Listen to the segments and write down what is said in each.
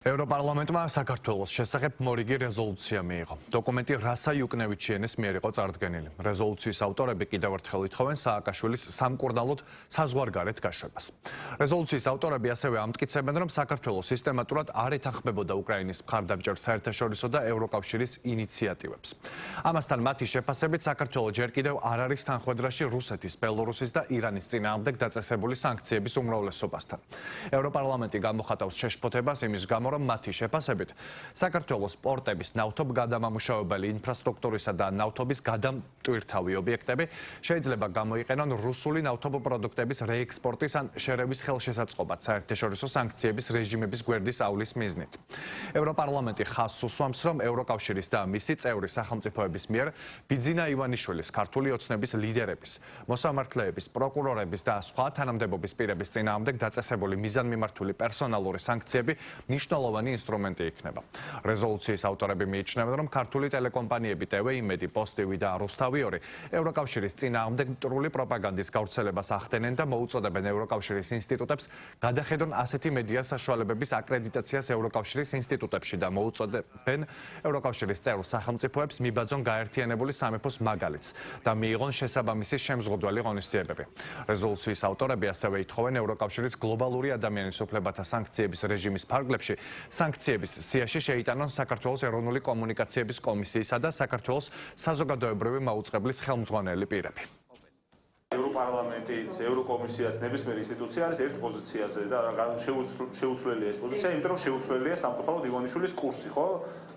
ევროპარლამენტმა საქართველოს შესახებ მორიგი რეზოლუცია მიიღო. დოკუმენტი რასა იუკნევიჩიანის მიერ იყო წარდგენილი. რეზოლუციის ავტორები კიდევ ერთხელ ითხოვენ სააკაშვილის სამკურნალოდ საზღვარგარეთ გაშვებას. რეზოლუციის ავტორები ასევე ამტკიცებენ, რომ საქართველოს სისტემატურად არ ეთანხმებოდა უკრაინის მხარდამჭერ საერთაშორისო და ევროკავშირის ინიციატივებს. ამასთან მათი შეფასებით საქართველო ჯერ კიდევ არ არის თანხვედრაში რუსეთის, ბელორუსის და ირანის წინააღმდეგ დაწესებული სანქციების უმრავლესობასთან. ევროპარლამენტი გამოხატავს შეშფოთებას იმის გამო, რომ მათი შეფასებით საქართველოს პორტების ნავთობგადამამუშავებელი ინფრასტრუქტურისა და ნავთობის გადამტვირთავი ობიექტები შეიძლება გამოიყენონ რუსული ნავთობპროდუქტების რეექსპორტის ან შერევის ხელშესაწყობად საერთაშორისო სანქციების რეჟიმების გვერდის ავლის მიზნით. ევროპარლამენტი ხაზს უსვამს, რომ ევროკავშირის და მისი წევრი სახელმწიფოების მიერ ბიძინა ივანიშვილის, ქართული ოცნების ლიდერების, მოსამართლეების, პროკურორების და სხვა თანამდებობის პირების წინააღმდეგ დაწესებული მიზანმიმართული პერსონალური სანქციები მნიშვნელოვანი ინსტრუმენტი იქნება. რეზოლუციის ავტორები მიიჩნევენ, რომ ქართული ტელეკომპანიები TV იმედი, პოსტივი და რუსთავი 2 ევროკავშირის წინააღმდეგ მტრული პროპაგანდის გავრცელებას ახდენენ და მოუწოდებენ ევროკავშირის ინსტიტუტებს გადახედონ ასეთი მედია საშუალებების აკრედიტაციას ევროკავშირის ინსტიტუტებში და მოუწოდებენ ევროკავშირის წევრ სახელმწიფოებს მიბაძონ გაერთიანებული სამეფოს მაგალითს და მიიღონ შესაბამისი შემზღუდველი ღონისძიებები. რეზოლუციის ავტორები ასევე ითხოვენ ევროკავშირის გლობალური ადამიანის უფლებათა სანქციების რეჟიმის ფარგლებში სანქციების სიაში შეიტანონ საქართველოს ეროვნული კომუნიკაციების კომისიისა და საქართველოს საზოგადოებრივი მაუწყებლის ხელმძღვანელი პირები. ევროპარლამენტიც, ევროკომისიაც, ნებისმიერი ინსტიტუცია არის ერთ პოზიციაზე და შეუცვლელია ეს პოზიცია, იმიტომ რომ შეუცვლელია სამწუხაროდ ივანიშვილის კურსი, ხო?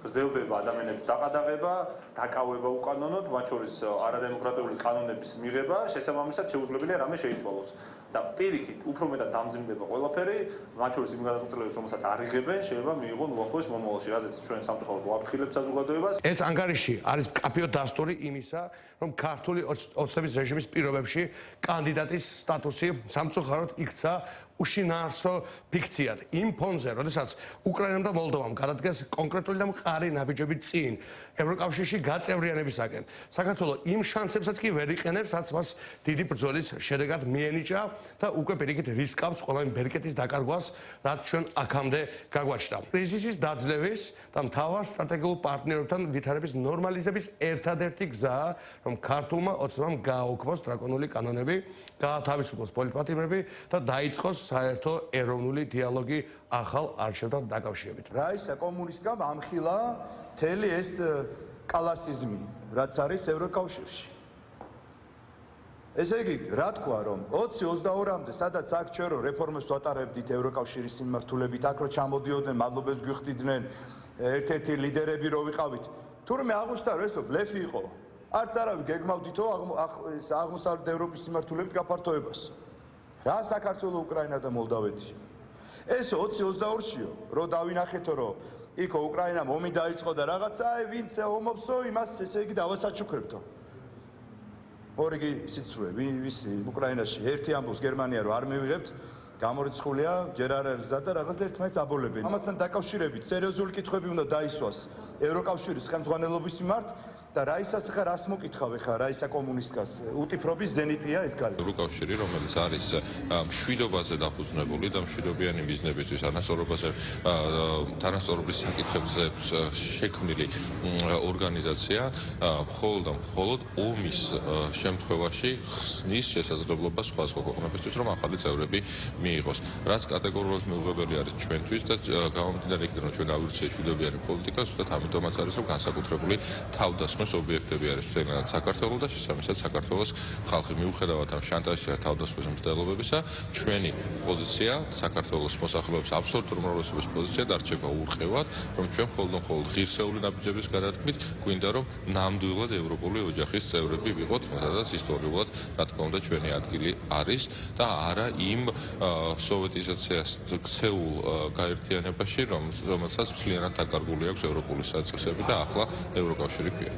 გრძელდება ადამიანების დაყადაღება, დაკავება უკანონოდ, მათ შორის არადემოკრატიული კანონების მიღება, შესაბამისად შეუძლებელია რამე შეიცვალოს. და პირიქით, უფრო მეტად დამძიმდება ყველაფერი, მათ შორის იმ გადაწყვეტილებებს, რომელსაც არ იღებენ, შეიძლება მიიღონ უახლოეს მომავალში, რაზეც ჩვენ სამწუხაროდ ვაფრთხილებთ საზოგადოებას. ეს ანგარიში არის მკაფიო დასტური იმისა, რომ ქართული ოცნების რეჟიმის პირობებში კანდიდატის სტატუსი სამწუხაროდ იქცა უშინაარსო ფიქციად იმ ფონზე, როდესაც უკრაინამ და მოლდოვამ გადადგეს კონკრეტული და მყარი ნაბიჯები წინ ევროკავშირში გაწევრიანებისაკენ. საქართველოს იმ შანსებსაც კი ვერ იყენებს, რაც მას დიდი ბრძოლის შედეგად მიენიჭა და უკვე პირიქით რისკავს ყველა იმ ბერკეტის დაკარგვას, რაც ჩვენ აქამდე გაგვაჩნდა. კრიზისის დაძლევის და მთავარ სტრატეგიულ პარტნიორებთან ვითარების ნორმალიზების ერთადერთი გზაა, რომ ქართულმა ოცნებამ გააუქმოს დრაკონული კანონები, გაათავისუფლოს პოლიტპატიმრები და დაიწყოს საერთო ეროვნული დიალოგი ახალ არჩევთან დაკავშირებით. რაისა კომუნისტკამ ამხილა მთელი ეს კლასიზმი, რაც არის ევროკავშირში. ესე იგი, რა თქვა, რომ 2022-მდე, სადაც აქ ჩვენ რო რეფორმებს ვატარებდით ევროკავშირის მიმართულებით, აქ რო ჩამოდიოდნენ, მადლობებს გვიხდიდნენ ერთ-ერთი ლიდერები რო ვიყავით, თურმე აღმოჩნდა, რომ ესო ბლეფი იყო. არც არავინ გეგმავდითო აღმოსავლეთ ევროპის მიმართულებით გაფართოებას. რა საქართველოს, უკრაინა და მოლდავეთი. ესო 2022-შიო, რო დავინახეთო, რომ იქო უკრაინამ ომი დაიწყო და რაღაცა, აი ვინც ომობსო, იმას ესე იგი დავასაჩუქრებდო. მორიგი სიცრუე, ვისი უკრაინაში ერთი ამბობს გერმანია რომ არ მივიღებთ, გამორიცხულია, ჯერ არ არის გზა და რაღაც და ერთმანეთს აბოლებენ. ამასთან დაკავშირებით სერიოზული კითხვები უნდა დაისვას ევროკავშირის ხელმძღვანელობის მიმართ და რაისას ხა რას მოკითხავ ხა რაისა კომუნისტკას უტიფრობის ზენიტია ეს გალი. ევროკავშირი, რომელიც არის მშვიდობაზე დაფუძნებული და მშვიდობიანი მიზნებისთვის თანასწორობის საკითხებზე შექმნილი ორგანიზაცია, მხოლოდ და მხოლოდ ომის შემთხვევაში ხსნის შესაძლებლობას სხვა ქვეყნებისთვის, რომ ახალი წევრები მიიღოს. რაც კატეგორიულად მიუღებელი არის ჩვენთვის და გამომდინარე იქიდან, რომ ჩვენ ავირჩიეთ მშვიდობიანი პოლიტიკა, ზუსტად ამიტომაც არის, რომ განსაკუთრებული თავდასხმის ობიექტები არის მთლიანად საქართველოს და შესაბამისად საქართველოს ხალხი მიუხედავად ამ შანტაჟისა და თავდასხმის მცდელობებისა, ჩვენი პოზიცია, საქართველოს მოსახლეობის აბსოლუტურ უმრავლესობის პოზიცია დარჩება ურყევად, რომ ჩვენ მხოლოდ ღირსეული ნაბიჯების გადადგმით გვინდა რომ ნამდვილად ევროპული ოჯახის წევრები ვიყოთ, სადაც ისტორიულად რა თქმა უნდა ჩვენი ადგილი არის და არა იმ სოვიეტიზაციას ქცეულ გაერთიანებაში, რომელსაც მთლიანად დაკარგული აქვს ევროპული საწესები და ახლა ევროკავშირი ქვია.